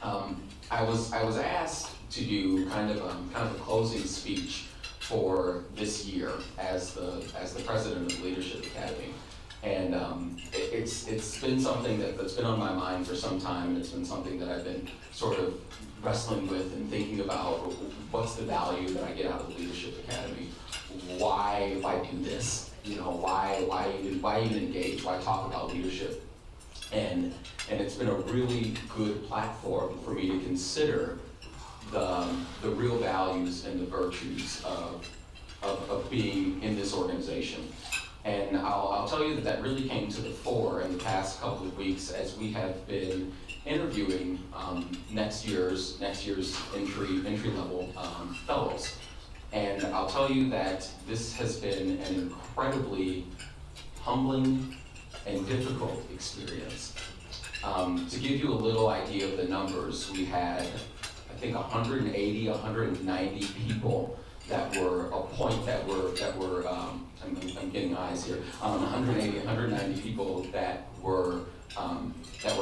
I was asked to do kind of a closing speech for this year as the president of the Leadership Academy, and it's been something that's been on my mind for some time, and it's been something that I've been sort of wrestling with and thinking about. What's the value that I get out of the Leadership Academy? Why do this? You know, why even engage? Why talk about leadership? And it's been a really good platform for me to consider the real values and the virtues of being in this organization. And I'll tell you that really came to the fore in the past couple of weeks as we have been interviewing next year's entry level fellows. And I'll tell you that this has been an incredibly humbling and difficult experience. To give you a little idea of the numbers, we had, I think, 180, 190 people that were I'm getting eyes here. 180, 190 people that were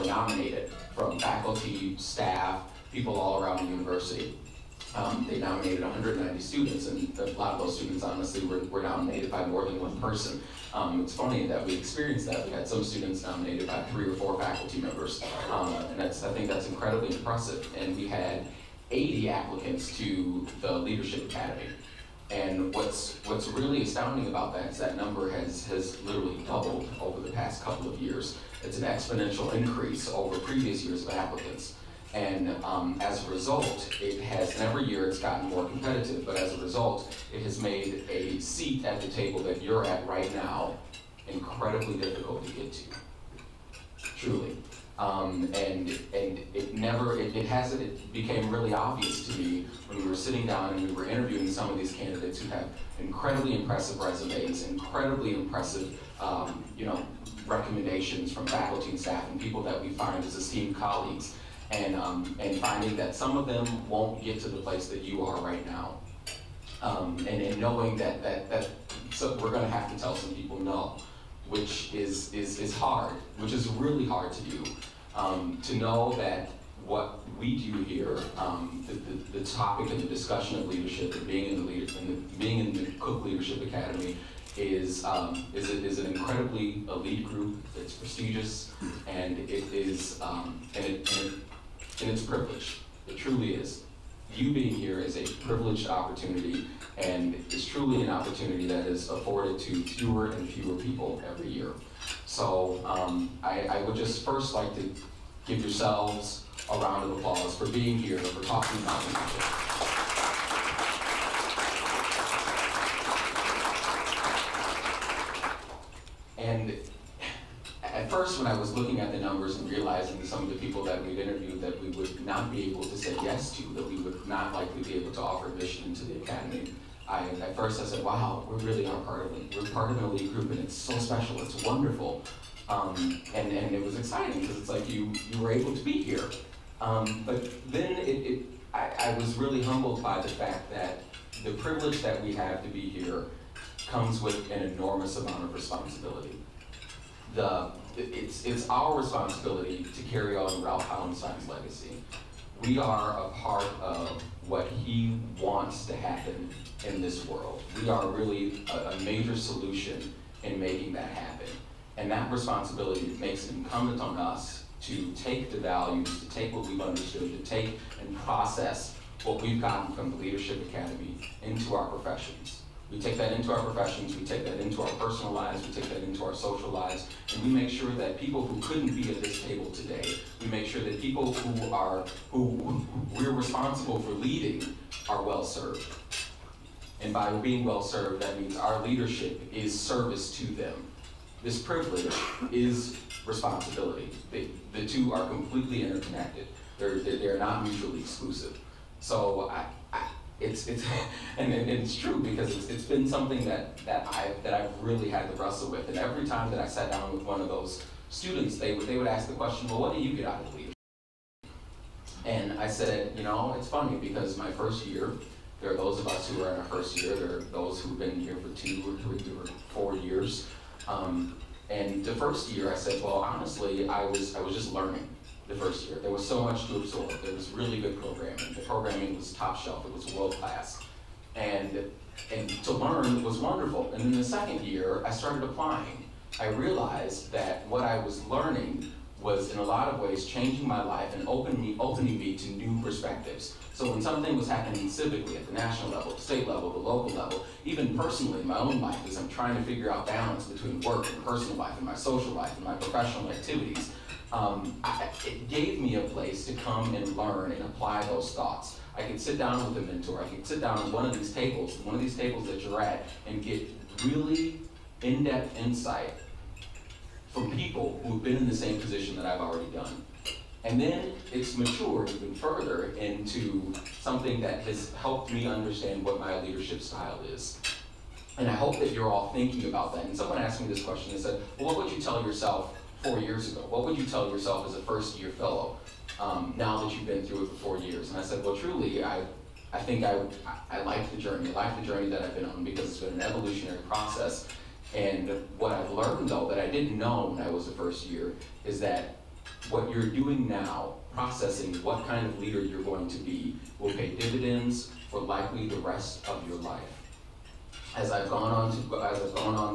nominated from faculty, staff, people all around the university. They nominated 190 students, and a lot of those students, honestly, were nominated by more than one person. It's funny that we experienced that. We had some students nominated by 3 or 4 faculty members, and I think that's incredibly impressive. And we had 80 applicants to the Leadership Academy. And what's really astounding about that is that number has literally doubled over the past couple of years. It's an exponential increase over previous years of applicants. And as a result, it has, and every year it's gotten more competitive, but as a result, it has made a seat at the table that you're at right now incredibly difficult to get to, truly. And it became really obvious to me when we were sitting down and we were interviewing some of these candidates who have incredibly impressive resumes, incredibly impressive, recommendations from faculty and staff and people that we find as esteemed colleagues. And finding that some of them won't get to the place that you are right now, and knowing that so we're going to have to tell some people no, which is hard, which is really hard to do. To know that what we do here, the topic and the discussion of leadership and being in the Cook Leadership Academy is an incredibly elite group. It's prestigious, and it is and it's privilege. It truly is. You being here is a privileged opportunity, and it's truly an opportunity that is afforded to fewer and fewer people every year. So I would just first like to give yourselves a round of applause for being here, for talking about leadership. And at first, when I was looking at the numbers and realizing some of the people that we've interviewed that we would not be able to say yes to, that we would not likely be able to offer admission into the academy, at first I said, wow, we really are part of it. We're part of an elite group, and it's so special, it's wonderful. And it was exciting, because it's like you were able to be here. But then I was really humbled by the fact that the privilege that we have to be here comes with an enormous amount of responsibility. It's our responsibility to carry on Ralph Hauenstein's legacy. We are a part of what he wants to happen in this world. We are really a major solution in making that happen. And that responsibility makes it incumbent on us to take the values, to take what we've understood, to take and process what we've gotten from the Leadership Academy into our professions. We take that into our professions, we take that into our personal lives, we take that into our social lives, and we make sure that people who couldn't be at this table today, we make sure that people who we're responsible for leading are well served. And by being well served, that means our leadership is service to them. This privilege is responsibility. The two are completely interconnected. They're not mutually exclusive. So it's true, because it's been something that I've really had to wrestle with. And every time that I sat down with one of those students, they would ask the question, well, what do you get out of leadership? And I said, it's funny, because my first year, there are those of us who are in our first year, there are those who've been here for 2 or 3 or 4 years. And the first year I said, well, honestly, I was just learning. the first year. There was so much to absorb. There was really good programming. The programming was top shelf. It was world class. And to learn was wonderful. And then the second year, I started applying. I realized that what I was learning was in a lot of ways changing my life and opening me to new perspectives. So when something was happening civically at the national level, the state level, the local level, even personally in my own life as I'm trying to figure out balance between work and personal life and my social life and my professional activities, it gave me a place to come and learn and apply those thoughts. I could sit down with a mentor, I could sit down at one of these tables that you're at, and get really in-depth insight from people who've been in the same position that I've already done. And then it's matured even further into something that has helped me understand what my leadership style is. And I hope that you're all thinking about that. And someone asked me this question, they said, well, what would you tell yourself 4 years ago? What would you tell yourself as a first-year fellow now that you've been through it for 4 years? And I said, well, truly, I think I like the journey. I like the journey that I've been on because it's been an evolutionary process. And what I've learned, though, that I didn't know when I was a first year, is that what you're doing now, processing what kind of leader you're going to be, will pay dividends for likely the rest of your life. As I've gone on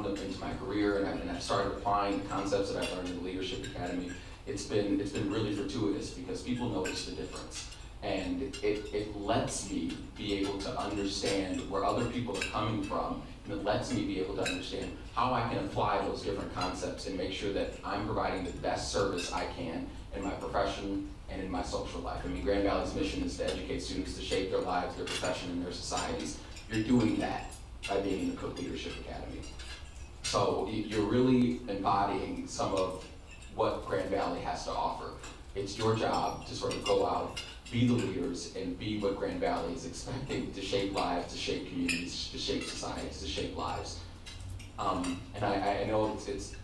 into my career and I've started applying the concepts that I've learned in the Leadership Academy, it's been really fortuitous because people notice the difference. And it lets me be able to understand where other people are coming from, and it lets me be able to understand how I can apply those different concepts and make sure that I'm providing the best service I can in my profession and in my social life. I mean, Grand Valley's mission is to educate students to shape their lives, their profession, and their societies. You're doing that by being in the Cook Leadership Academy. So you're really embodying some of what Grand Valley has to offer. It's your job to sort of go out, be the leaders, and be what Grand Valley is expecting to shape lives, to shape communities, to shape societies, to shape lives. And I know it's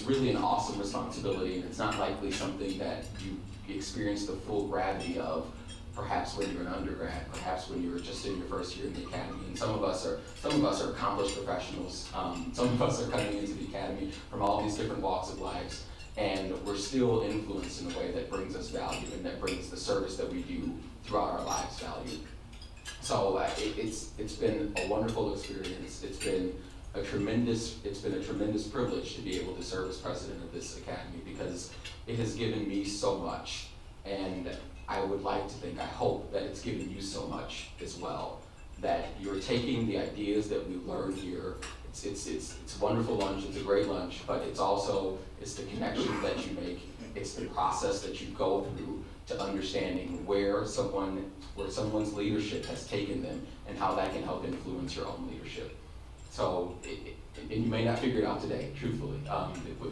really an awesome responsibility, and it's not likely something that you experience the full gravity of, perhaps when you're an undergrad, perhaps when you're just in your first year in the academy. And some of us are accomplished professionals. Some of us are coming into the academy from all these different walks of lives. And we're still influenced in a way that brings us value and that brings the service that we do throughout our lives value. So it's been a wonderful experience. It's been a tremendous privilege to be able to serve as president of this academy because it has given me so much. And I would like to think, I hope that it's given you so much as well. That you're taking the ideas that we learned here. It's a wonderful lunch, it's a great lunch, but it's the connection that you make, it's the process that you go through to understanding where someone's leadership has taken them and how that can help influence your own leadership. So, and you may not figure it out today, truthfully.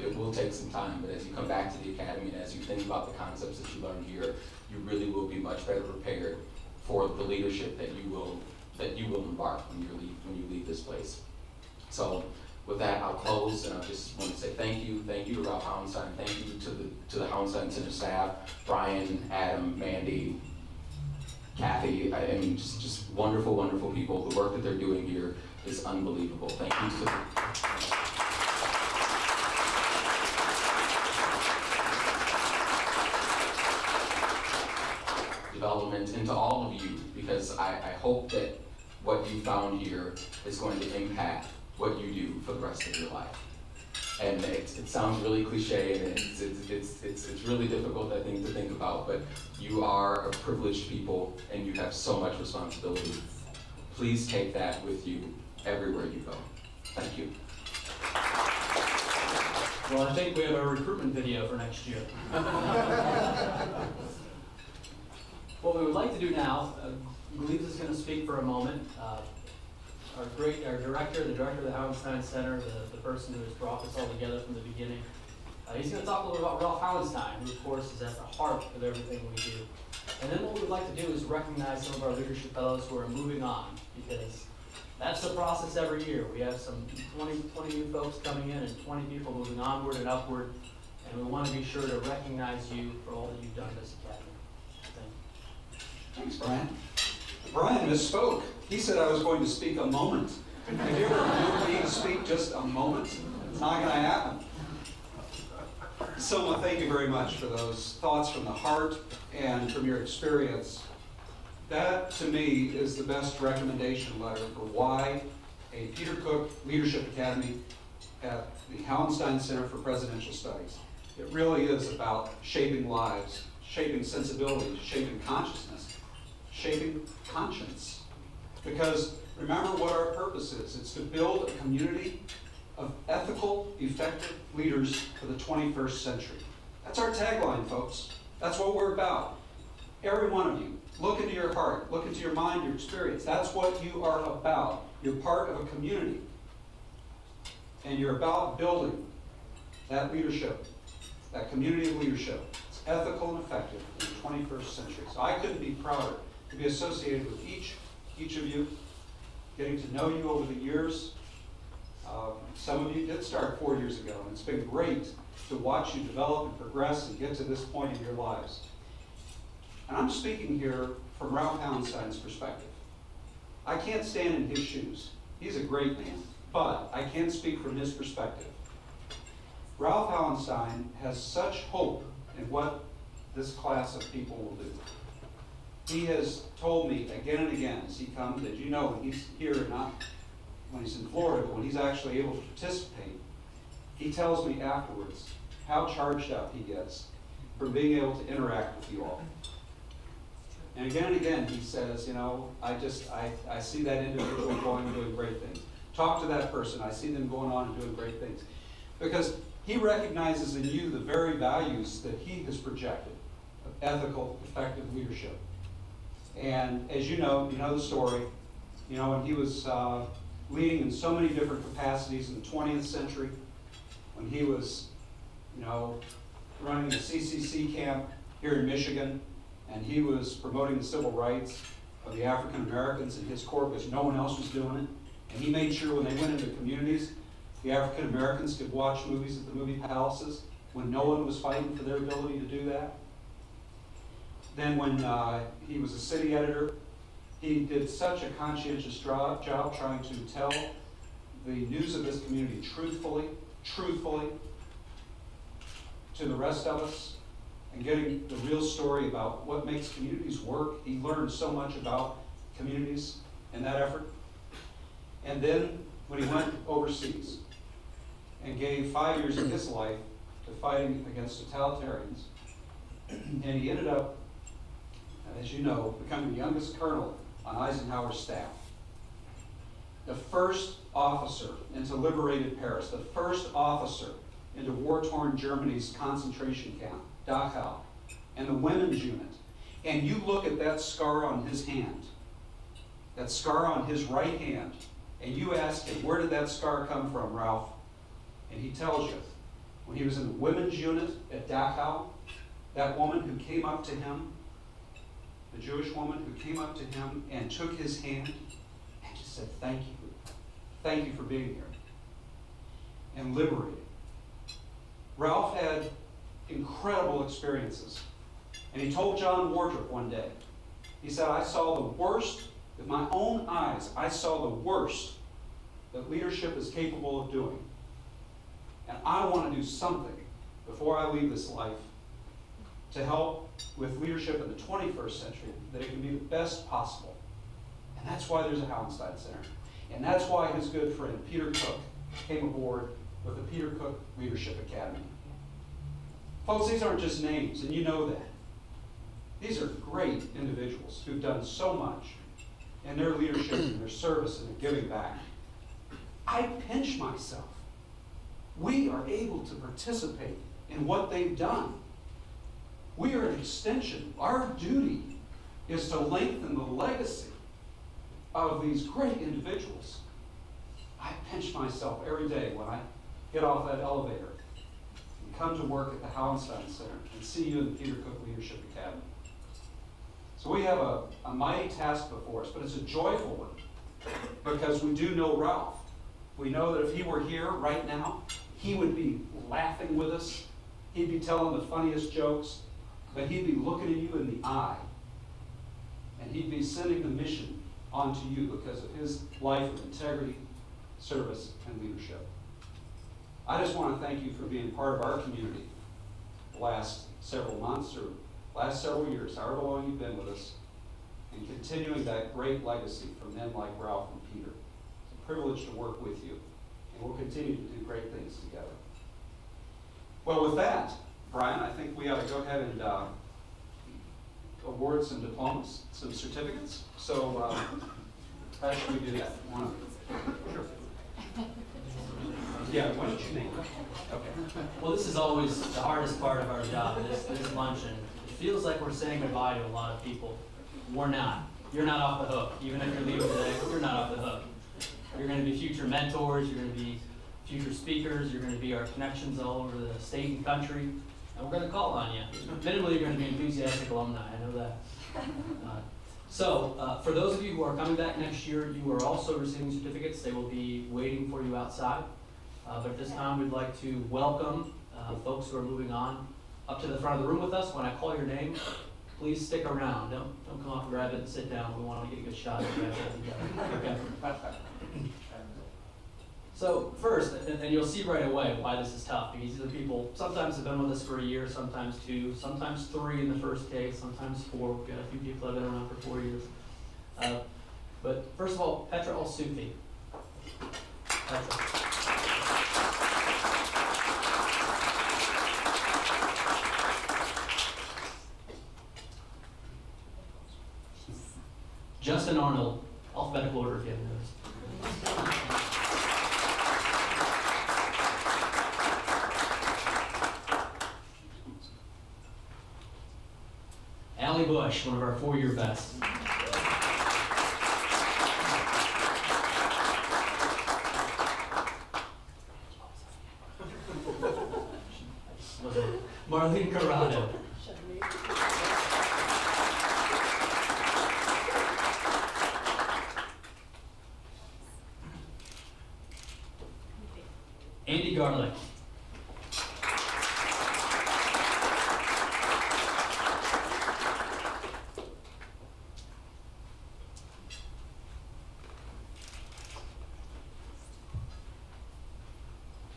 It will take some time, but as you come back to the academy and as you think about the concepts that you learned here, you really will be much better prepared for the leadership that you will embark when you leave this place. So with that, I'll close, and I just want to say thank you to Ralph Hauenstein, thank you to the Hauenstein Center staff, Brian, Adam, Mandy, Kathy. I mean, just wonderful, wonderful people. The work that they're doing here is unbelievable. Thank you to development, and to all of you, because I hope that what you found here is going to impact what you do for the rest of your life. And it sounds really cliche, and it's really difficult, I think, to think about, but you are a privileged people, and you have so much responsibility. Please take that with you everywhere you go. Thank you. Well, I think we have a recruitment video for next year. What we would like to do now, Gleaves is going to speak for a moment. Our director, the director of the Hauenstein Center, the person who has brought this all together from the beginning. He's going to talk a little bit about Ralph Hauenstein, who of course is at the heart of everything we do. And then what we would like to do is recognize some of our leadership fellows who are moving on, because that's the process every year. We have some 20 new folks coming in and 20 people moving onward and upward, and we want to be sure to recognize you for all that you've done in this academy. Thanks, Brian. Brian misspoke. He said I was going to speak a moment. Have you ever known me to speak just a moment? It's not going to happen. Selma, thank you very much for those thoughts from the heart and from your experience. That, to me, is the best recommendation letter for why a Peter Cook Leadership Academy at the Hauenstein Center for Presidential Studies. It really is about shaping lives, shaping sensibilities, shaping consciousness, shaping conscience. Because remember what our purpose is. It's to build a community of ethical, effective leaders for the 21st century. That's our tagline, folks. That's what we're about. Every one of you, look into your heart, look into your mind, your experience. That's what you are about. You're part of a community. And you're about building that leadership, that community of leadership. It's ethical and effective in the 21st century. So I couldn't be prouder to be associated with each of you, getting to know you over the years. Some of you did start 4 years ago, and it's been great to watch you develop and progress and get to this point in your lives. And I'm speaking here from Ralph Hauenstein's perspective. I can't stand in his shoes. He's a great man, but I can speak from his perspective. Ralph Hauenstein has such hope in what this class of people will do. He has told me again and again as he comes, as you know, when he's here and not when he's in Florida, but when he's actually able to participate, he tells me afterwards how charged up he gets from being able to interact with you all. And again, he says, you know, I see that individual going and doing great things. Talk to that person. I see them going on and doing great things. Because he recognizes in you the very values that he has projected of ethical, effective leadership. And as you know the story, you know, when he was leading in so many different capacities in the 20th century, when he was, you know, running the CCC camp here in Michigan, and he was promoting the civil rights of the African Americans in his corps because no one else was doing it. And he made sure when they went into communities, the African Americans could watch movies at the movie palaces when no one was fighting for their ability to do that. Then when he was a city editor, he did such a conscientious job trying to tell the news of his community truthfully to the rest of us, and getting the real story about what makes communities work. He learned so much about communities in that effort. And then when he went overseas and gave 5 years of his life to fighting against totalitarians, and he ended up, as you know, becoming the youngest colonel on Eisenhower's staff. The first officer into liberated Paris, the first officer into war-torn Germany's concentration camp, Dachau, and the women's unit. And you look at that scar on his hand, that scar on his right hand, and you ask him, where did that scar come from, Ralph? And he tells you, when he was in the women's unit at Dachau, that woman who came up to him, the Jewish woman who came up to him and took his hand and just said, thank you. Thank you for being here. And liberated. Ralph had incredible experiences. And he told John Wardrop one day, he said, I saw the worst, with my own eyes, I saw the worst that leadership is capable of doing. And I want to do something before I leave this life to help with leadership in the 21st century, that it can be the best possible. And that's why there's a Hauenstein Center. And that's why his good friend, Peter Cook, came aboard with the Peter Cook Leadership Academy. Folks, these aren't just names, and you know that. These are great individuals who've done so much in their leadership and their service and their giving back. I pinch myself. We are able to participate in what they've done. We are an extension. Our duty is to lengthen the legacy of these great individuals. I pinch myself every day when I get off that elevator and come to work at the Hauenstein Center and see you in the Peter Cook Leadership Academy. So we have a mighty task before us, but it's a joyful one because we do know Ralph. We know that if he were here right now, he would be laughing with us. He'd be telling the funniest jokes, but he'd be looking at you in the eye. And he'd be sending the mission onto you because of his life of integrity, service, and leadership. I just want to thank you for being part of our community the last several months or last several years, however long you've been with us, and continuing that great legacy from men like Ralph and Peter. It's a privilege to work with you, and we'll continue to do great things together. Well, with that, Brian, I think we ought to go ahead and award some diplomas, some certificates. So how should we do that? Sure. Yeah, why don't you name it? Okay. Well, this is always the hardest part of our job, this luncheon. It feels like we're saying goodbye to a lot of people. We're not. You're not off the hook. Even if you're leaving today, you're not off the hook. You're going to be future mentors, you're going to be future speakers, you're going to be our connections all over the state and country, and we're going to call on you. Minimally, you're going to be enthusiastic alumni, I know that. So, for those of you who are coming back next year, you are also receiving certificates. They will be waiting for you outside. But at this time, we'd like to welcome folks who are moving on up to the front of the room with us. When I call your name, please stick around. Don't come up and grab it and sit down. We want to get a good shot of it together. Okay. So first, and you'll see right away why this is tough, because these are people sometimes have been with us for a year, sometimes 2, sometimes 3 in the first case, sometimes 4. We've got a few people that have been around for 4 years. But first of all, Petra Al-Sufi. Petra. Justin Arnold, alphabetical order if you haven't noticed. Allie Bush, one of our 4-year best. Marlene Corrado. Andy Garlick.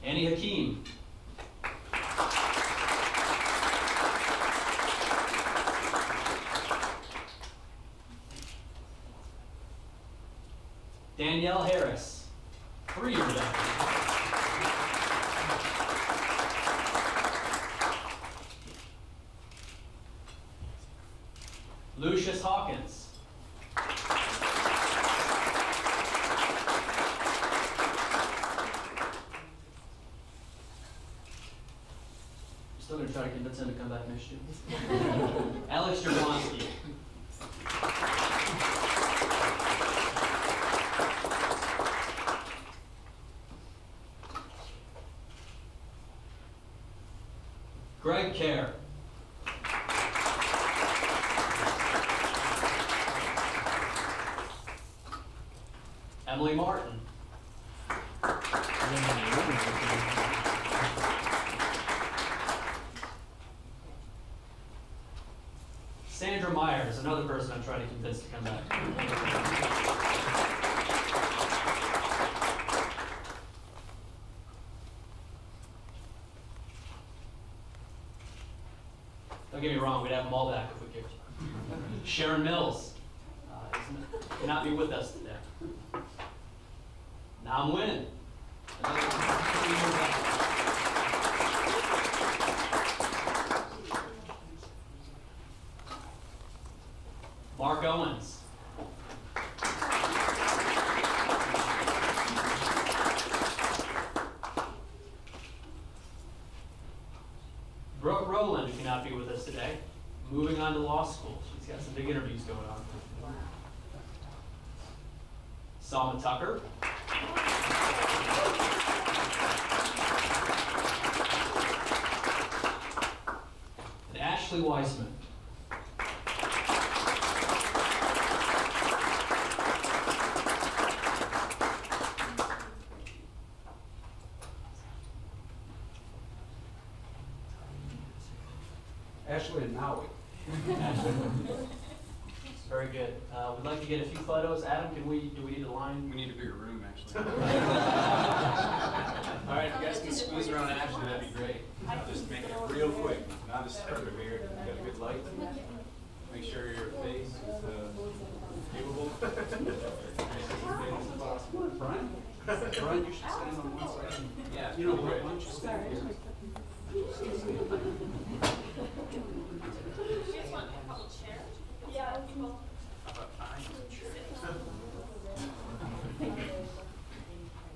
Annie Hakeem. Danielle Harris, 3 years back. Lucius Hawkins. Still going to try to convince him to come back next year. Alex Jablonski. Greg Kerr. Emily Martin. Sandra Myers, another person I'm trying to convince to come back. Don't get me wrong, we'd have them all back if we could. Sharon Mills cannot be with us today. Nam Nguyen. Mark Owens. Brooke Rowland cannot be with us today. Moving on to law school. She's got some big interviews going on. Salma Tucker. And Ashley Weissman. Ashley and Maui. Very good. We'd like to get a few photos. Adam, do we need a line? We need a bigger room, actually. All right, if you guys can squeeze around Ashley, that'd be great. I'll just make it real quick. not as perseverant. You got a good light. Make sure your face is viewable. Brian? Brian, you should stand on one side. Yeah. You know what? Why don't you stand here? You just want a couple chairs? Yeah.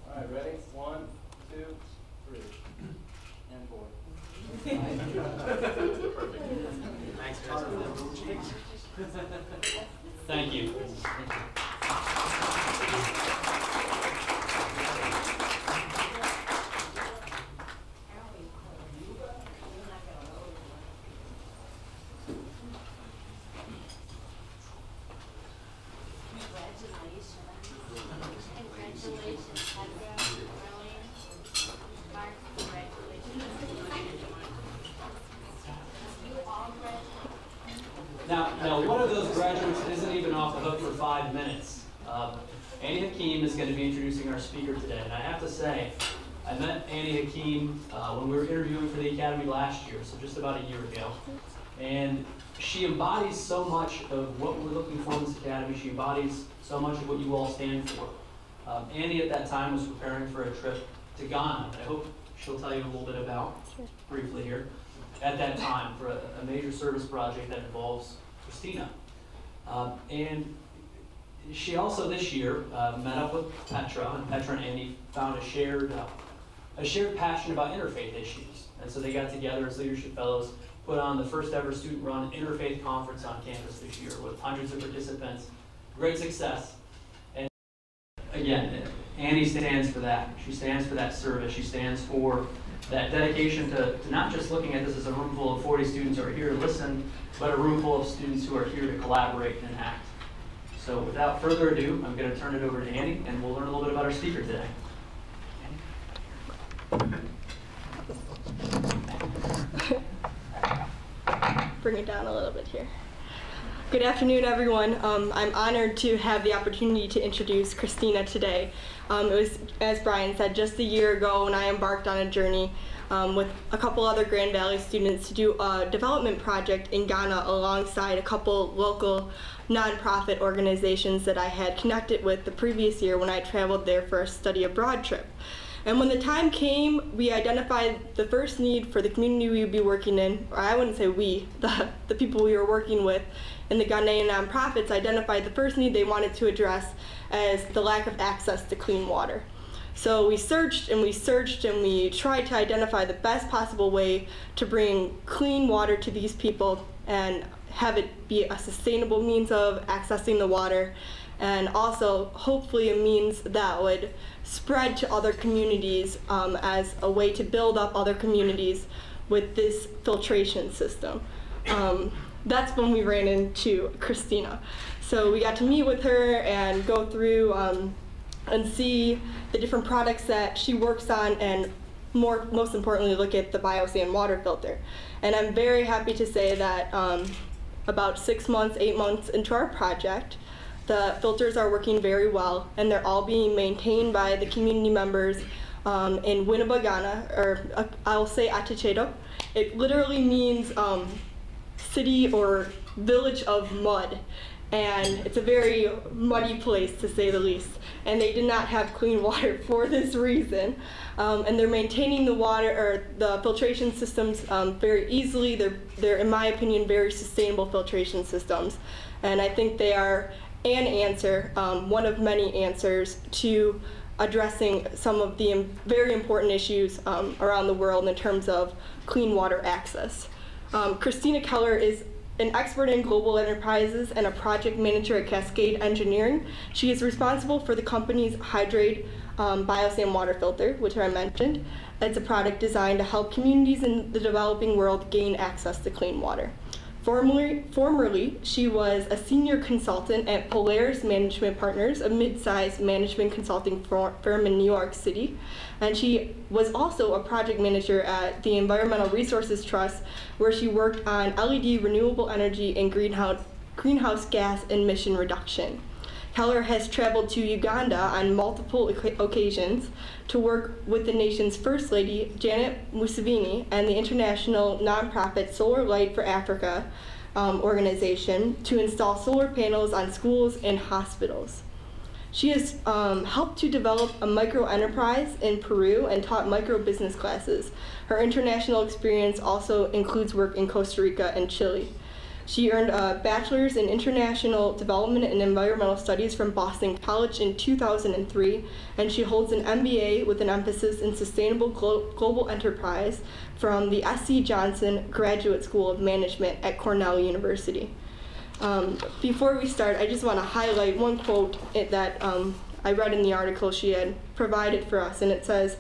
All right, ready? 1, 2, 3, and 4. Perfect. Thanks, guys. Thank you. Now, one of those graduates isn't even off the hook for 5 minutes. Annie Hakeem is going to be introducing our speaker today, and I have to say, I met Annie Hakeem when we were interviewing for the Academy last year, so just about a year ago. And she embodies so much of what we're looking for in this Academy. She embodies so much of what you all stand for. Annie at that time was preparing for a trip to Ghana, that I hope she'll tell you a little bit about briefly here. At that time for a major service project that involves Christina. And she also this year met up with Petra, and Petra and Andy found a shared passion about interfaith issues. And so they got together as leadership fellows, put on the first ever student-run interfaith conference on campus this year with hundreds of participants. Great success. And again, Annie stands for that. She stands for that service. She stands for that dedication to not just looking at this as a room full of 40 students who are here to listen, but a room full of students who are here to collaborate and act. So without further ado, I'm going to turn it over to Annie, and we'll learn a little bit about our speaker today. Bring it down a little bit here. Good afternoon, everyone. I'm honored to have the opportunity to introduce Christina today. It was, as Brian said, just a year ago when I embarked on a journey with a couple other Grand Valley students to do a development project in Ghana alongside a couple local nonprofit organizations that I had connected with the previous year when I traveled there for a study abroad trip. And when the time came, we identified the first need for the community we would be working in, or I wouldn't say we, the people we were working with in the Ghanaian nonprofits identified the first need they wanted to address as the lack of access to clean water. So we searched and we searched and we tried to identify the best possible way to bring clean water to these people and have it be a sustainable means of accessing the water, and also hopefully a means that would spread to other communities as a way to build up other communities with this filtration system. That's when we ran into Christina. So we got to meet with her and go through and see the different products that she works on, and most importantly, look at the BioSand water filter. And I'm very happy to say that about 6 months, 8 months into our project, the filters are working very well, and they're all being maintained by the community members in Winneba, Ghana, or I'll say Atichedo. It literally means city or village of mud, and it's a very muddy place to say the least. And they did not have clean water for this reason. And they're maintaining the water or the filtration systems very easily. They're, in my opinion, very sustainable filtration systems. And I think they are an answer, one of many answers to addressing some of the very important issues around the world in terms of clean water access. Christina Keller is an expert in global enterprises and a project manager at Cascade Engineering. She is responsible for the company's HydrAid BioSand Water Filter, which I mentioned. It's a product designed to help communities in the developing world gain access to clean water. Formerly, she was a senior consultant at Polaris Management Partners, a mid-sized management consulting firm in New York City. And she was also a project manager at the Environmental Resources Trust, where she worked on LED renewable energy and greenhouse gas emission reduction. Keller has traveled to Uganda on multiple occasions to work with the nation's First Lady, Janet Museveni, and the international nonprofit Solar Light for Africa organization to install solar panels on schools and hospitals. She has helped to develop a micro-enterprise in Peru and taught micro-business classes. Her international experience also includes work in Costa Rica and Chile. She earned a bachelor's in international development and environmental studies from Boston College in 2003, and she holds an M.B.A. with an emphasis in sustainable global enterprise from the S.C. Johnson Graduate School of Management at Cornell University. Before we start, I just want to highlight one quote that I read in the article she had provided for us, and it says,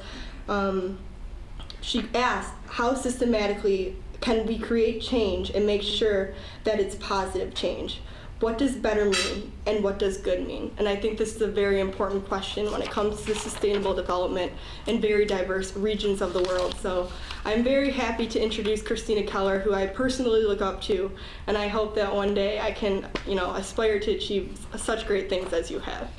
she asked, how systematically can we create change and make sure that it's positive change? What does better mean, and what does good mean? And I think this is a very important question when it comes to sustainable development in very diverse regions of the world. So I'm very happy to introduce Christina Keller, who I personally look up to, and I hope that one day I can, aspire to achieve such great things as you have.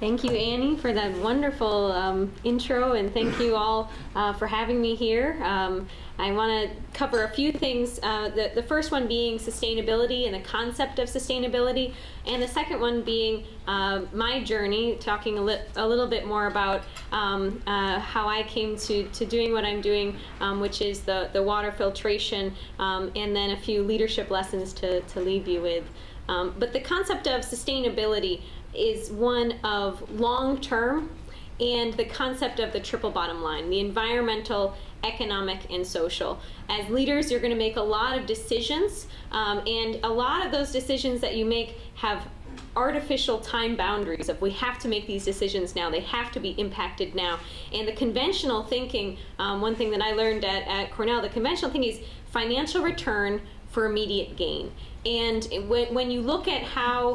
Thank you, Annie, for that wonderful intro, and thank you all for having me here. I want to cover a few things, the first one being sustainability and the concept of sustainability, and the second one being my journey, talking a little bit more about how I came to doing what I'm doing, which is the water filtration, and then a few leadership lessons to leave you with. But the concept of sustainability is one of long-term, and the concept of the triple bottom line, the environmental, economic, and social. As leaders, you're going to make a lot of decisions, and a lot of those decisions that you make have artificial time boundaries of we have to make these decisions now, they have to be impacted now. And the conventional thinking, one thing that I learned at Cornell, the conventional thinking is financial return for immediate gain. And when you look at how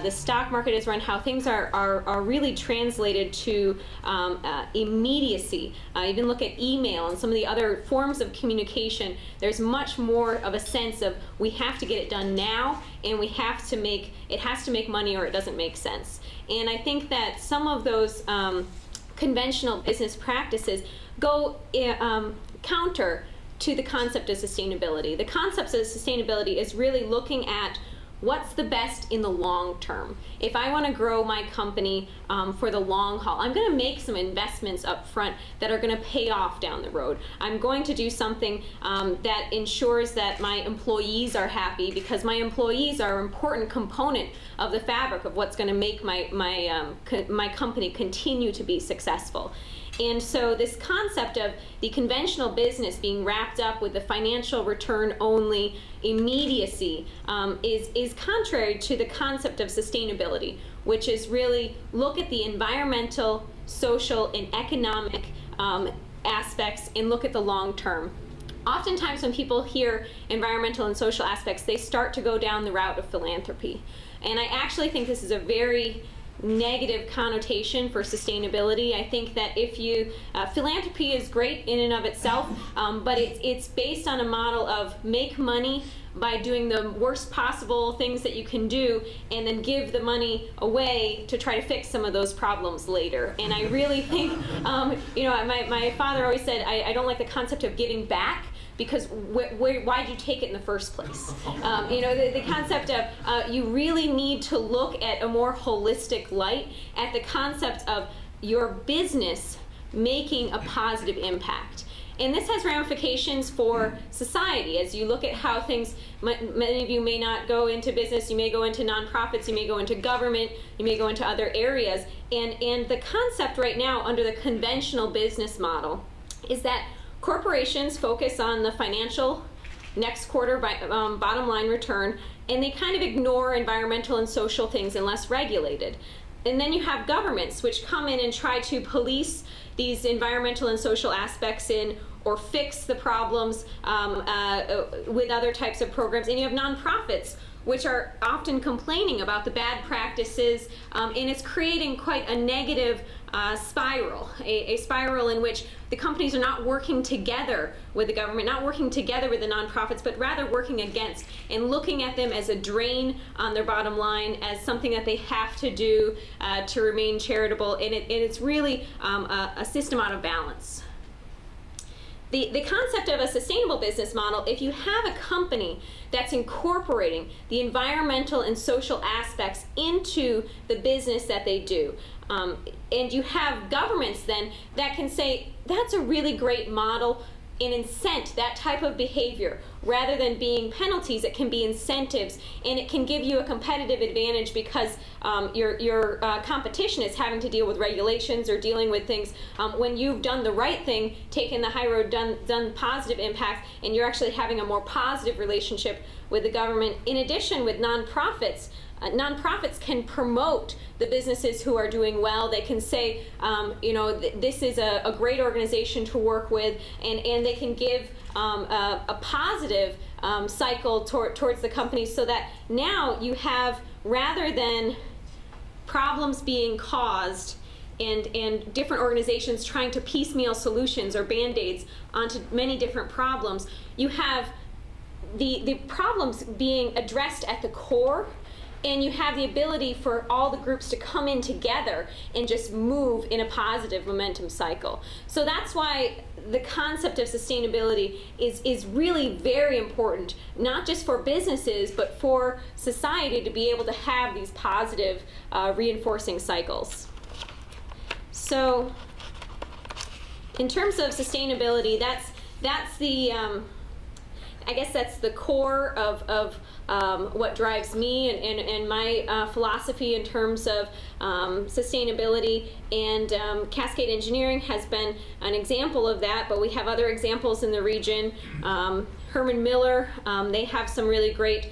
the stock market is run, how things are really translated to immediacy, even look at email and some of the other forms of communication, there's much more of a sense of we have to get it done now, and it has to make money or it doesn't make sense. And I think that some of those conventional business practices go counter to the concept of sustainability. The concept of sustainability is really looking at what's the best in the long term. If I want to grow my company for the long haul, I'm going to make some investments up front that are going to pay off down the road. I'm going to do something that ensures that my employees are happy, because my employees are an important component of the fabric of what's going to make my company continue to be successful. And so this concept of the conventional business being wrapped up with the financial return only immediacy is contrary to the concept of sustainability, which is really look at the environmental, social, and economic aspects and look at the long term. Oftentimes when people hear environmental and social aspects, they start to go down the route of philanthropy. And I actually think this is a very negative connotation for sustainability. I think that if you, philanthropy is great in and of itself, but it's based on a model of make money by doing the worst possible things that you can do, and then give the money away to try to fix some of those problems later. And I really think, my father always said, I don't like the concept of giving back, because why'd you take it in the first place? The concept of you really need to look at a more holistic light at the concept of your business making a positive impact. And this has ramifications for society. As you look at how things, many of you may not go into business, you may go into nonprofits, you may go into government, you may go into other areas. And the concept right now under the conventional business model is that corporations focus on the financial next quarter bottom line return, and they kind of ignore environmental and social things unless regulated. And then you have governments which come in and try to police these environmental and social aspects in or fix the problems with other types of programs. And you have nonprofits, which are often complaining about the bad practices, and it's creating quite a negative spiral, a spiral in which the companies are not working together with the government, not working together with the nonprofits, but rather working against and looking at them as a drain on their bottom line, as something that they have to do to remain charitable, and it's really a system out of balance. The concept of a sustainable business model, if you have a company that's incorporating the environmental and social aspects into the business that they do, and you have governments then that can say, that's a really great model, and incent that type of behavior. Rather than being penalties, it can be incentives, and it can give you a competitive advantage because your competition is having to deal with regulations or dealing with things when you've done the right thing, taken the high road, done positive impact, and you're actually having a more positive relationship with the government. In addition, with nonprofits, nonprofits can promote the businesses who are doing well. They can say, you know, this is a great organization to work with, and they can give a positive cycle towards the company, so that now you have, rather than problems being caused and different organizations trying to piecemeal solutions or band-aids onto many different problems, you have the problems being addressed at the core, and you have the ability for all the groups to come in together and just move in a positive momentum cycle. So that's why the concept of sustainability is really very important, not just for businesses, but for society to be able to have these positive reinforcing cycles. So in terms of sustainability, that's the I guess that's the core of what drives me and my philosophy in terms of sustainability, and Cascade Engineering has been an example of that, but we have other examples in the region. Herman Miller, they have some really great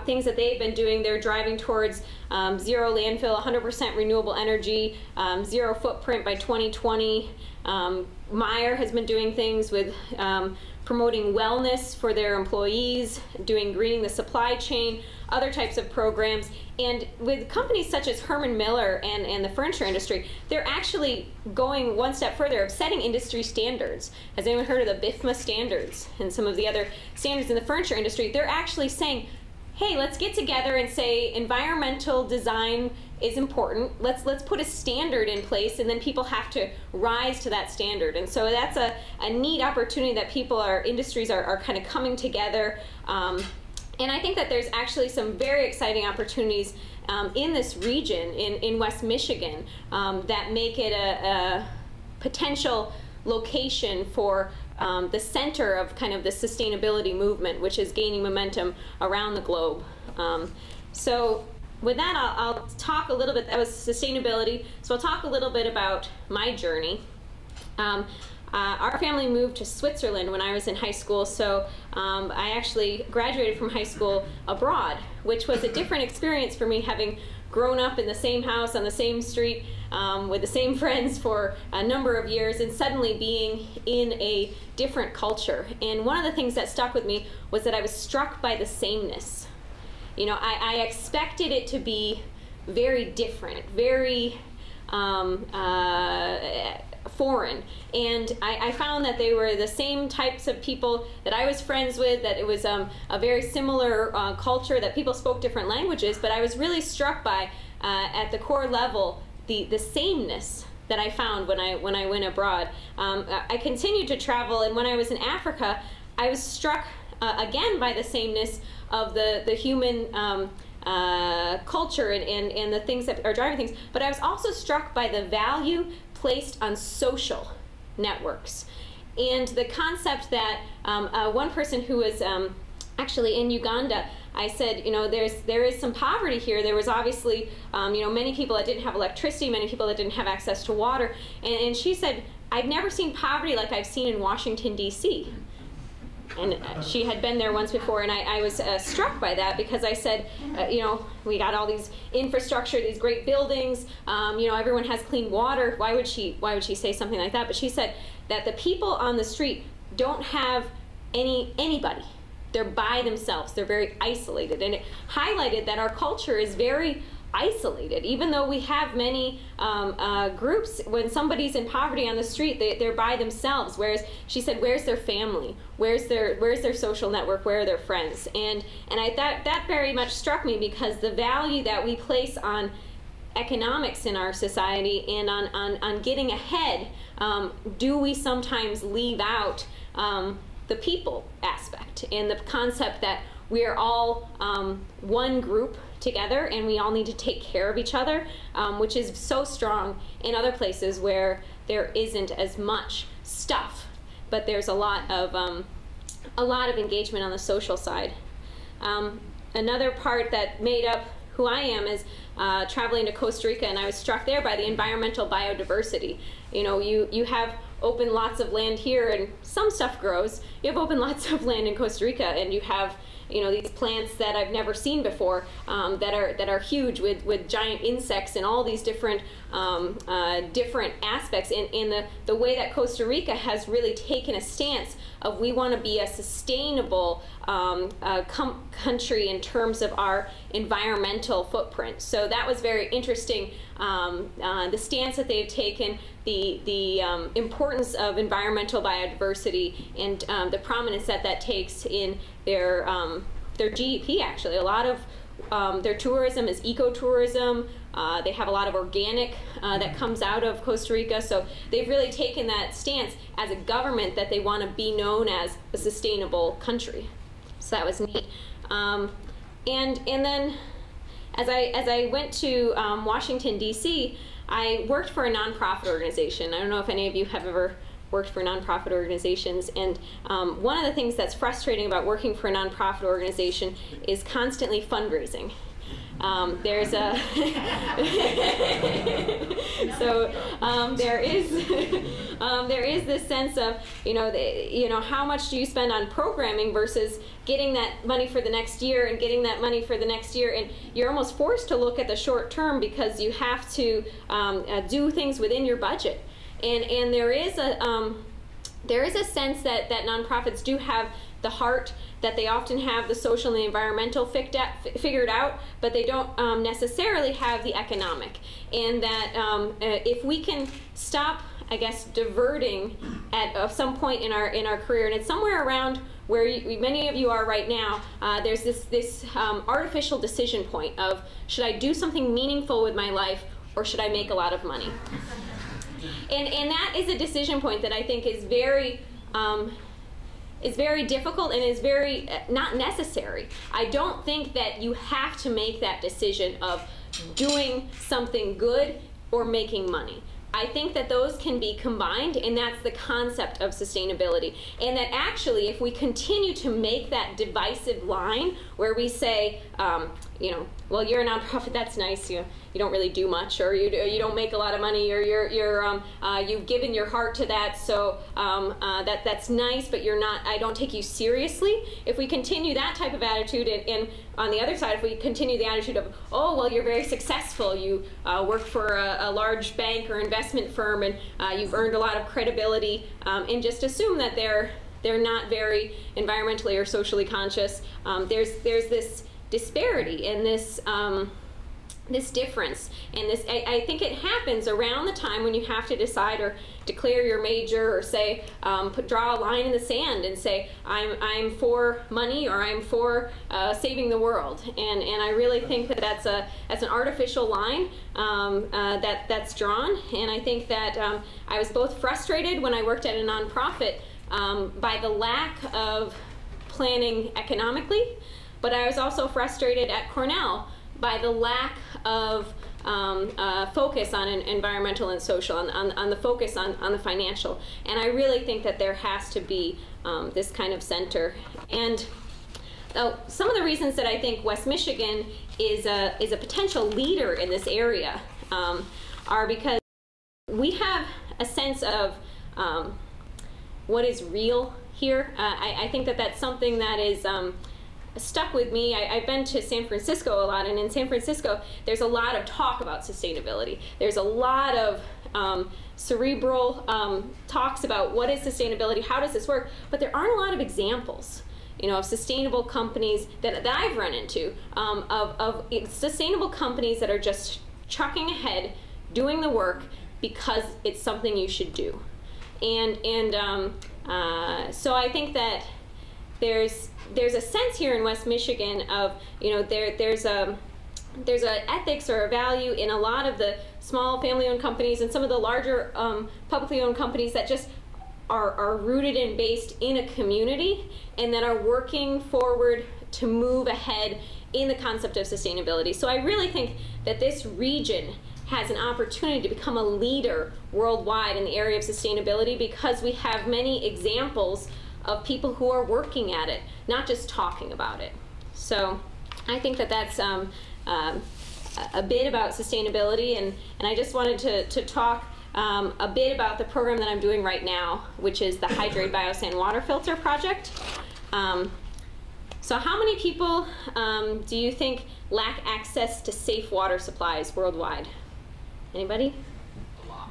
things that they've been doing. They're driving towards zero landfill, 100% renewable energy, zero footprint by 2020. Meyer has been doing things with promoting wellness for their employees, doing greening the supply chain, other types of programs. And with companies such as Herman Miller and the furniture industry, they're actually going one step further of setting industry standards. Has anyone heard of the BIFMA standards and some of the other standards in the furniture industry? They're actually saying, hey, let's get together and say environmental design is important. Let's put a standard in place, and then people have to rise to that standard. And so that's a neat opportunity that industries are kind of coming together. And I think that there's actually some very exciting opportunities in this region, in West Michigan, that make it a potential location for the center of kind of the sustainability movement, which is gaining momentum around the globe. So with that, I'll talk a little bit. That was sustainability. So I'll talk a little bit about my journey. Our family moved to Switzerland when I was in high school, so I actually graduated from high school abroad, which was a different experience for me, having grown up in the same house on the same street with the same friends for a number of years, and suddenly being in a different culture. And one of the things that stuck with me was that I was struck by the sameness. You know, I expected it to be very different, very foreign, and I found that they were the same types of people that I was friends with, that it was a very similar culture, that people spoke different languages, but I was really struck by, at the core level, the sameness that I found when I went abroad. I continued to travel, and when I was in Africa, I was struck again by the sameness of the human culture and the things that are driving things, but I was also struck by the value placed on social networks, and the concept that one person who was actually in Uganda, I said, you know, there is some poverty here. There was obviously, you know, many people that didn't have electricity, many people that didn't have access to water, and she said, I've never seen poverty like I've seen in Washington, D.C. And she had been there once before, and I was struck by that, because I said, you know, we got all these infrastructure, these great buildings, you know, everyone has clean water. Why would she say something like that? But she said that the people on the street don't have anybody. They're by themselves. They're very isolated. And it highlighted that our culture is very isolated. Even though we have many groups, when somebody's in poverty on the street, they're by themselves. Whereas she said, where's their family? Where's their social network? Where are their friends? And that very much struck me, because the value that we place on economics in our society and on getting ahead, do we sometimes leave out the people aspect and the concept that we are all one group together and we all need to take care of each other, which is so strong in other places where there isn't as much stuff, but there's a lot of engagement on the social side. Another part that made up who I am is traveling to Costa Rica, and I was struck there by the environmental biodiversity. You know, you have open lots of land here and some stuff grows. You have open lots of land in Costa Rica, and you have, you know, these plants that I've never seen before, that are huge with giant insects and all these different different aspects. In the way that Costa Rica has really taken a stance of, we want to be a sustainable country in terms of our environmental footprint. So that was very interesting. The stance that they've taken, the importance of environmental biodiversity, and the prominence that takes in their GDP. Actually, a lot of their tourism is ecotourism. They have a lot of organic that comes out of Costa Rica. So they've really taken that stance as a government that they want to be known as a sustainable country. So that was neat. And then as I went to Washington, D.C., I worked for a nonprofit organization. I don't know if any of you have ever worked for nonprofit organizations, and one of the things that's frustrating about working for a nonprofit organization is constantly fundraising. There's a there is this sense of, how much do you spend on programming versus getting that money for the next year and getting that money for the next year, and you're almost forced to look at the short term because you have to do things within your budget, and there is a sense that nonprofits do have the heart, that they often have the social and the environmental figured out, but they don't necessarily have the economic. And that if we can stop, I guess, diverting at some point in our career, and it's somewhere around where many of you are right now, there's this artificial decision point of, should I do something meaningful with my life, or should I make a lot of money? And that is a decision point that I think is very difficult and is very not necessary. I don't think that you have to make that decision of doing something good or making money. I think that those can be combined, and that's the concept of sustainability. And that actually, if we continue to make that divisive line where we say, well, you're a nonprofit, that's nice, you don't really do much, or you don't make a lot of money, or you've given your heart to that, so that's nice, but I don't take you seriously. If we continue that type of attitude, and on the other side, if we continue the attitude of, oh, well, you're very successful, you work for a large bank or investment firm, and you've earned a lot of credibility, and just assume that they're not very environmentally or socially conscious, there's this disparity and this difference, and I think it happens around the time when you have to decide or declare your major, or say draw a line in the sand and say I'm for money, or I'm for saving the world, and I really think that that's an artificial line that's drawn, and I think that I was both frustrated when I worked at a nonprofit by the lack of planning economically, but I was also frustrated at Cornell by the lack of focus on environmental and social, on the focus on the financial. And I really think that there has to be this kind of center. And some of the reasons that I think West Michigan is a potential leader in this area are because we have a sense of what is real here. I think that that's something that is stuck with me. I've been to San Francisco a lot, and in San Francisco there's a lot of talk about sustainability. There's a lot of cerebral talks about what is sustainability, how does this work, but there aren't a lot of examples, you know, of sustainable companies that I've run into, of sustainable companies that are just trucking ahead, doing the work because it's something you should do. So I think that there's a sense here in West Michigan of, you know, there's a ethics or a value in a lot of the small family-owned companies and some of the larger publicly owned companies that just are rooted and based in a community and that are working forward to move ahead in the concept of sustainability. So I really think that this region has an opportunity to become a leader worldwide in the area of sustainability because we have many examples of people who are working at it, not just talking about it. So I think that that's a bit about sustainability, and I just wanted to talk a bit about the program that I'm doing right now, which is the HydrAid BioSand Water Filter project. So how many people do you think lack access to safe water supplies worldwide? Anybody? A lot.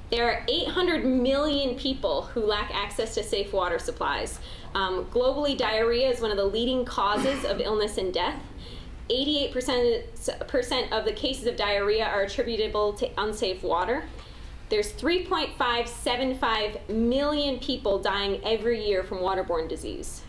There are 800 million people who lack access to safe water supplies. Globally, diarrhea is one of the leading causes of illness and death. 88% of the cases of diarrhea are attributable to unsafe water. There's 3.575 million people dying every year from waterborne disease.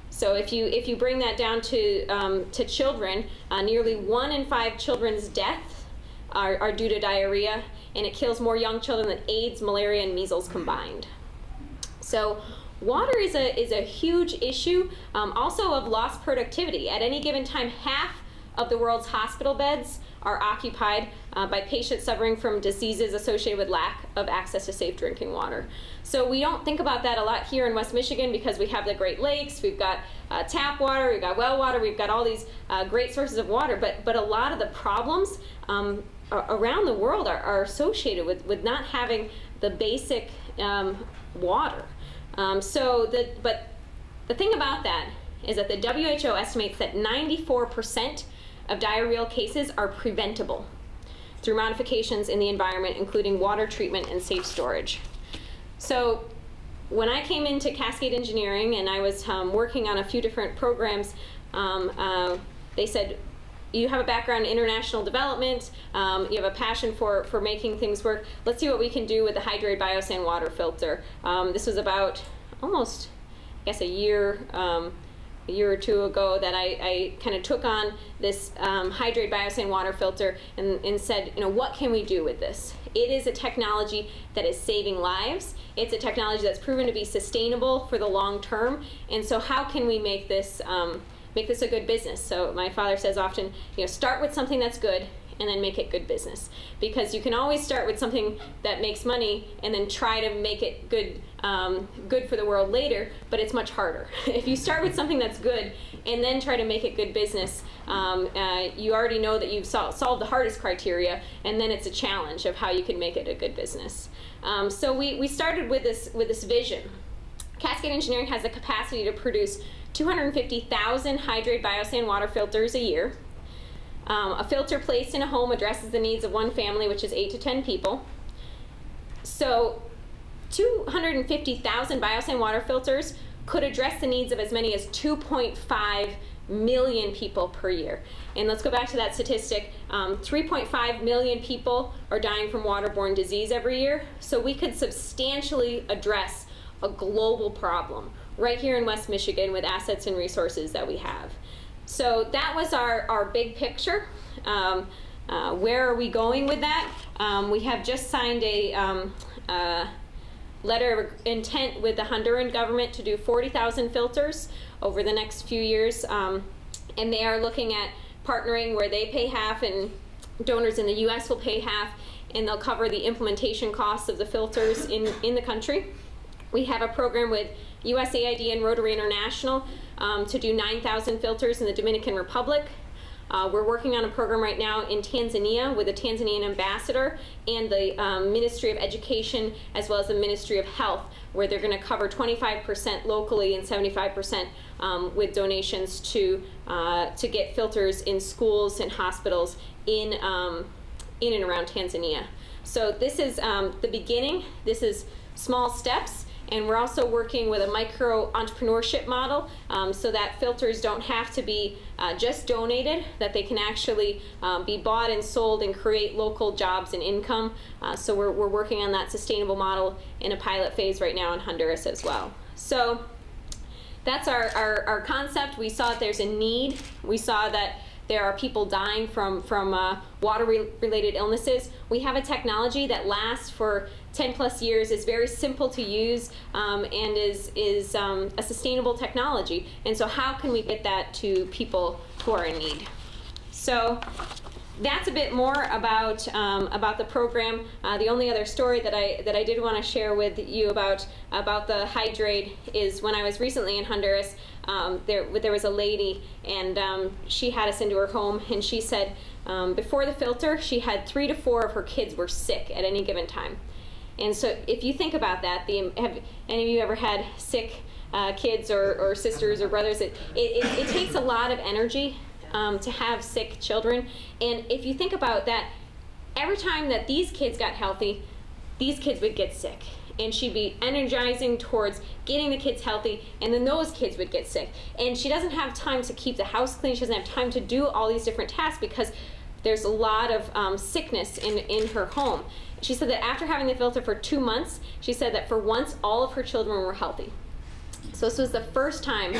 So if you bring that down to children, nearly 1 in 5 children's deaths are due to diarrhea, and it kills more young children than AIDS, malaria, and measles combined. So water is a huge issue, also of lost productivity. At any given time, half of the world's hospital beds are occupied by patients suffering from diseases associated with lack of access to safe drinking water. So we don't think about that a lot here in West Michigan because we have the Great Lakes, we've got tap water, we've got well water, we've got all these great sources of water, but a lot of the problems around the world are associated with not having the basic water. But the thing about that is that the WHO estimates that 94% of diarrheal cases are preventable through modifications in the environment, including water treatment and safe storage. So when I came into Cascade Engineering and I was working on a few different programs, they said, you have a background in international development, you have a passion for making things work. Let's see what we can do with the HydrAid BioSand Water Filter. This was about almost, I guess, a year or two ago that I kind of took on this HydrAid BioSand Water Filter and said, you know, what can we do with this? It is a technology that is saving lives. It's a technology that's proven to be sustainable for the long term. And so how can we make this a good business? So my father says often, you know, start with something that's good and then make it good business. Because you can always start with something that makes money and then try to make it good for the world later, but it's much harder. If you start with something that's good and then try to make it good business, you already know that you've solved the hardest criteria, and then it's a challenge of how you can make it a good business. So we started with this vision. Cascade Engineering has the capacity to produce 250,000 HydrAid BioSand water filters a year. A filter placed in a home addresses the needs of one family, which is 8 to 10 people. So 250,000 BioSand water filters could address the needs of as many as 2.5 million people per year. And let's go back to that statistic. 3.5 million people are dying from waterborne disease every year. So we could substantially address a global problem right here in West Michigan with assets and resources that we have. So that was our big picture. Where are we going with that? We have just signed a letter of intent with the Honduran government to do 40,000 filters over the next few years. And they are looking at partnering where they pay half and donors in the US will pay half, and they'll cover the implementation costs of the filters in the country. We have a program with USAID and Rotary International to do 9,000 filters in the Dominican Republic. We're working on a program right now in Tanzania with a Tanzanian ambassador and the Ministry of Education as well as the Ministry of Health, where they're going to cover 25% locally and 75% with donations to get filters in schools and hospitals in and around Tanzania. So this is the beginning. This is small steps, and we're also working with a micro entrepreneurship model so that filters don't have to be just donated, that they can actually be bought and sold and create local jobs and income. So we're working on that sustainable model in a pilot phase right now in Honduras as well. So that's our concept. We saw that there's a need. We saw that there are people dying from water-related illnesses. We have a technology that lasts for 10+ years, is very simple to use, and is a sustainable technology. And so how can we get that to people who are in need? So that's a bit more about the program. The only other story that I did want to share with you about the HydrAid is when I was recently in Honduras. There was a lady, and she had us into her home, and she said before the filter, she had 3 to 4 of her kids were sick at any given time. And so if you think about that, have any of you ever had sick kids or sisters or brothers? It takes a lot of energy to have sick children. And if you think about that, every time that these kids got healthy, these kids would get sick. And she'd be energizing towards getting the kids healthy, and then those kids would get sick. And she doesn't have time to keep the house clean. She doesn't have time to do all these different tasks because there's a lot of sickness in her home. She said that after having the filter for 2 months, she said that for once all of her children were healthy. So this was the first time.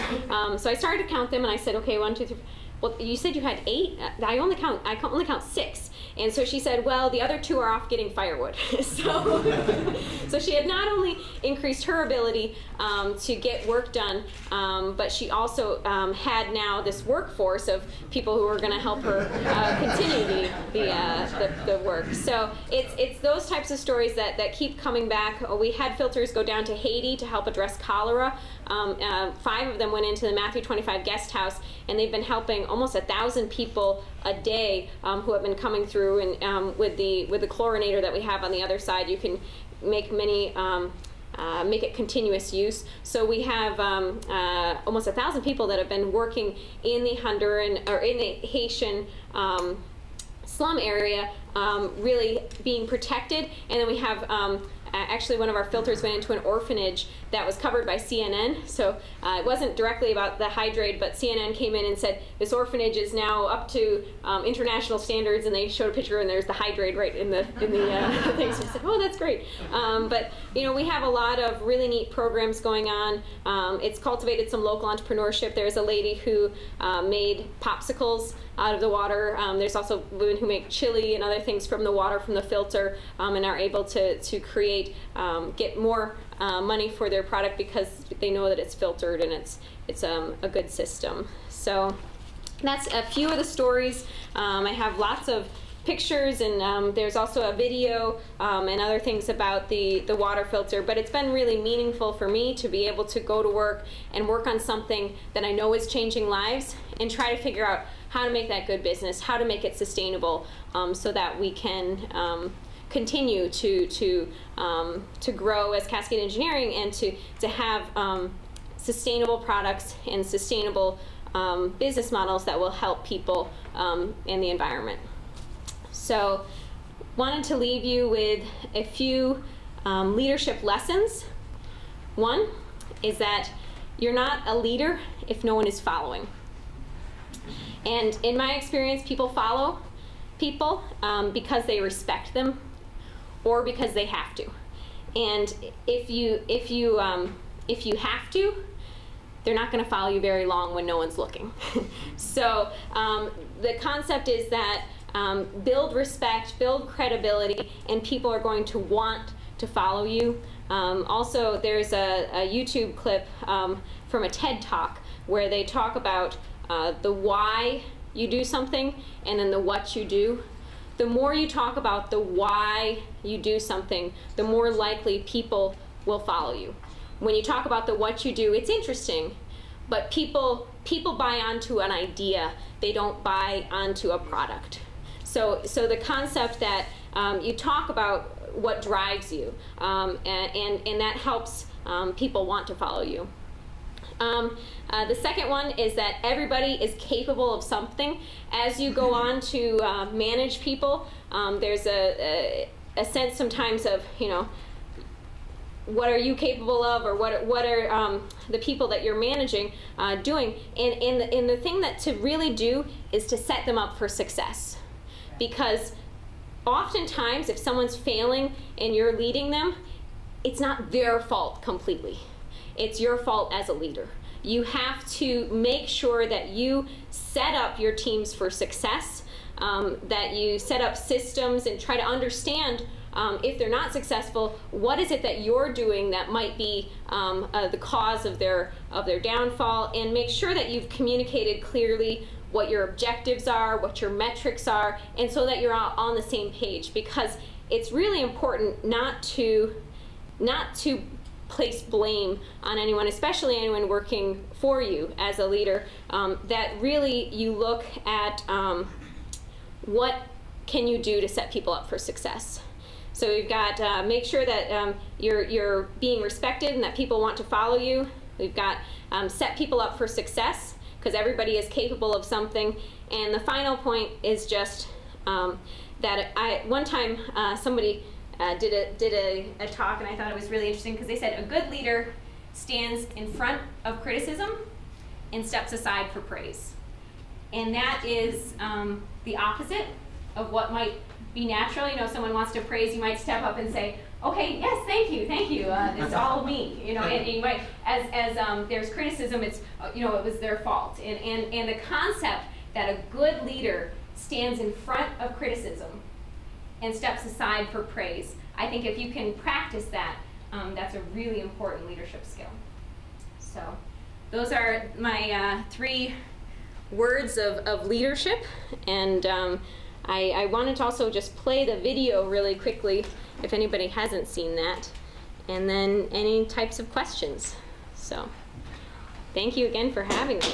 So I started to count them, and I said, okay, 1, 2, 3. Well, you said you had 8. I only count 6. And so she said, well, the other 2 are off getting firewood. So she had not only increased her ability to get work done, but she also had now this workforce of people who are going to help her continue the work. So it's those types of stories that keep coming back. We had filters go down to Haiti to help address cholera. 5 of them went into the Matthew 25 guest house, and they've been helping almost 1,000 people a day who have been coming through. And with the chlorinator that we have on the other side, you can make many make it continuous use. So we have almost 1,000 people that have been working in the Honduran or in the Haitian slum area, really being protected. And then we have actually one of our filters went into an orphanage that was covered by CNN. So it wasn't directly about the HydrAid, but CNN came in and said this orphanage is now up to international standards, and they showed a picture, and there's the HydrAid right in the thing. So I said, oh, that's great. But you know, we have a lot of really neat programs going on. It's cultivated some local entrepreneurship. There's a lady who made popsicles out of the water. There's also women who make chili and other things from the water from the filter, and are able to create, get more money for their product because they know that it's filtered and it's a good system. So that's a few of the stories. I have lots of pictures, and there's also a video and other things about the water filter, but it's been really meaningful for me to be able to go to work and work on something that I know is changing lives and try to figure out how to make that good business, how to make it sustainable, so that we can continue to grow as Cascade Engineering and to have sustainable products and sustainable business models that will help people and the environment. So wanted to leave you with a few leadership lessons. One is that you're not a leader if no one is following. And in my experience, people follow people because they respect them or because they have to. And if you have to, they're not going to follow you very long when no one's looking. So the concept is that build respect, build credibility, and people are going to want to follow you. Also, there's a YouTube clip from a TED Talk where they talk about the why you do something and then the what you do. The more you talk about the why you do something, the more likely people will follow you. When you talk about the what you do, it's interesting, but people buy onto an idea. They don't buy onto a product. So the concept that you talk about what drives you, and that helps people want to follow you. The second one is that everybody is capable of something. As you go on to manage people, there's a sense sometimes of, you know, what are you capable of, or what are the people that you're managing doing? And the thing that to really do is to set them up for success. Because oftentimes if someone's failing and you're leading them, it's not their fault completely. It's your fault as a leader. You have to make sure that you set up your teams for success, that you set up systems and try to understand if they're not successful, what is it that you're doing that might be the cause of their downfall, and make sure that you've communicated clearly what your objectives are, what your metrics are, and so that you're all on the same page. Because it's really important not to place blame on anyone, especially anyone working for you as a leader, that really you look at what can you do to set people up for success. So we've got make sure that you're being respected and that people want to follow you. We've got set people up for success, because everybody is capable of something. And the final point is just that one time somebody did a talk, and I thought it was really interesting, because they said a good leader stands in front of criticism and steps aside for praise. And that is the opposite of what might be natural. You know, someone wants to praise, you might step up and say, okay, yes, thank you, it's all me. You know, and you might, as there's criticism, it's, you know, it was their fault. And the concept that a good leader stands in front of criticism and steps aside for praise, I think if you can practice that, that's a really important leadership skill. So those are my 3 words of leadership. And I wanted to also just play the video really quickly, if anybody hasn't seen that, and then any types of questions. So thank you again for having me.